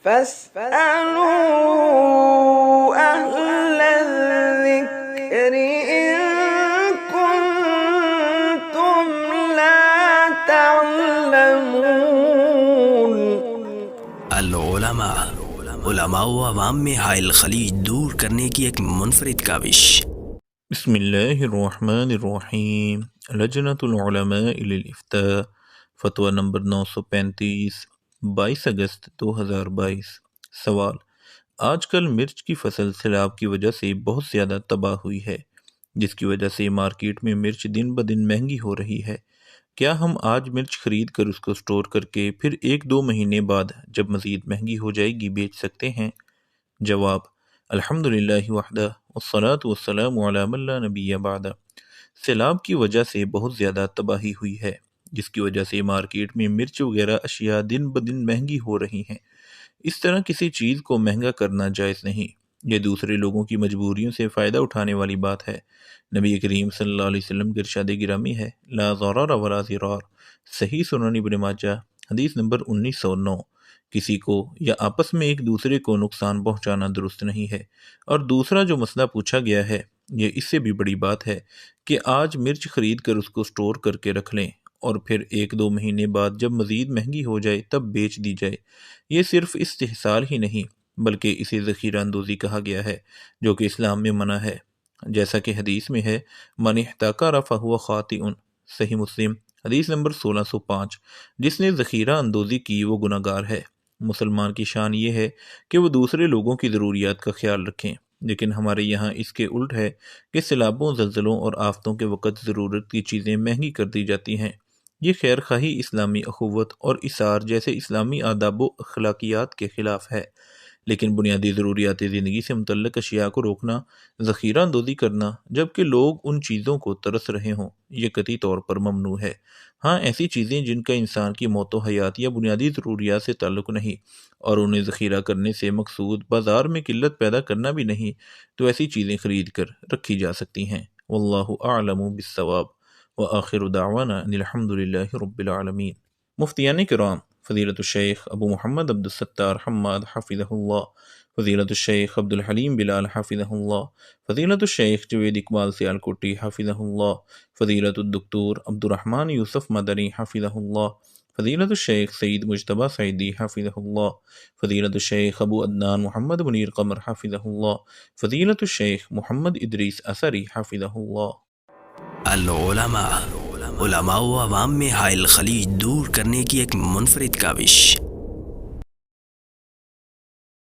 فاسألوا أهل الذكر إن كنتم لا تعلمون۔ العلماء، علماء و عوام میں حائل خلیج دور کرنے کی ایک منفرد کاوش۔ بسم اللہ الرحمن الرحیم۔ لجنۃ العلماء للافتاء، فتویٰ نمبر 935، 22 اگست 2022۔ سوال: آج کل مرچ کی فصل سیلاب کی وجہ سے بہت زیادہ تباہ ہوئی ہے، جس کی وجہ سے مارکیٹ میں مرچ دن بدن مہنگی ہو رہی ہے۔ کیا ہم آج مرچ خرید کر اس کو سٹور کر کے پھر 1-2 مہینے بعد جب مزید مہنگی ہو جائے گی بیچ سکتے ہیں؟ جواب: الحمدللہ وحدہ والصلاة والسلام علی من لا نبی بعدہ۔ سیلاب کی وجہ سے بہت زیادہ تباہی ہوئی ہے، جس کی وجہ سے مارکیٹ میں مرچ وغیرہ اشیاء دن بدن مہنگی ہو رہی ہیں۔ اس طرح کسی چیز کو مہنگا کرنا جائز نہیں، یہ دوسرے لوگوں کی مجبوریوں سے فائدہ اٹھانے والی بات ہے۔ نبی کریم صلی اللہ علیہ وسلم کے ارشاد گرامی ہے: لا ضرر ولا ضرار۔ صحیح سنن ابن ماجہ حدیث نمبر 1909۔ کسی کو یا آپس میں ایک دوسرے کو نقصان پہنچانا درست نہیں ہے۔ اور دوسرا جو مسئلہ پوچھا گیا ہے، یہ اس سے بھی بڑی بات ہے کہ آج مرچ خرید کر اس کو سٹور کر کے رکھ لیں اور پھر 1-2 مہینے بعد جب مزید مہنگی ہو جائے تب بیچ دی جائے۔ یہ صرف استحصال ہی نہیں بلکہ اسے ذخیرہ اندوزی کہا گیا ہے، جو کہ اسلام میں منع ہے، جیسا کہ حدیث میں ہے: من احتکر فہو خاطئ۔ صحیح مسلم حدیث نمبر 1605۔ جس نے ذخیرہ اندوزی کی وہ گناہ گار ہے۔ مسلمان کی شان یہ ہے کہ وہ دوسرے لوگوں کی ضروریات کا خیال رکھیں، لیکن ہمارے یہاں اس کے الٹ ہے کہ سیلابوں، زلزلوں اور آفتوں کے وقت ضرورت کی چیزیں مہنگی کر دی جاتی ہیں۔ یہ خیر خواہی، اسلامی اخوت اور اثار جیسے اسلامی آداب و اخلاقیات کے خلاف ہے۔ لیکن بنیادی ضروریات زندگی سے متعلق اشیاء کو روکنا، ذخیرہ اندوزی کرنا جبکہ لوگ ان چیزوں کو ترس رہے ہوں، یہ قطعی طور پر ممنوع ہے۔ ہاں، ایسی چیزیں جن کا انسان کی موت و حیات یا بنیادی ضروریات سے تعلق نہیں اور انہیں ذخیرہ کرنے سے مقصود بازار میں قلت پیدا کرنا بھی نہیں، تو ایسی چیزیں خرید کر رکھی جا سکتی ہیں۔ واللہ اعلم بالصواب، وآخر دعوانا ان الحمدللہ رب العالمین۔ مفتیان کرام فضیلت الشیخ ابو محمد عبد الستار حماد حفظہ اللہ، فضیلت الشیخ عبد الحلیم بلال حفظہ اللہ، فضیلت الشیخ جوید اقبال سیالکوٹی حفظہ اللہ، فضیلت الدکتور عبد الرحمن یوسف مدنی حفظہ اللہ، فضیلت الشیخ سید مجتبیٰ سعیدی حفظہ اللہ، فضیلت الشیخ ابو عدنان محمد منیر قمر حفظہ اللہ، فضیلت الشیخ محمد ادریس اثری حفظہ اللہ۔ العلماء، علماء و عوام میں حائل خلیج دور کرنے کی ایک منفرد کاوش۔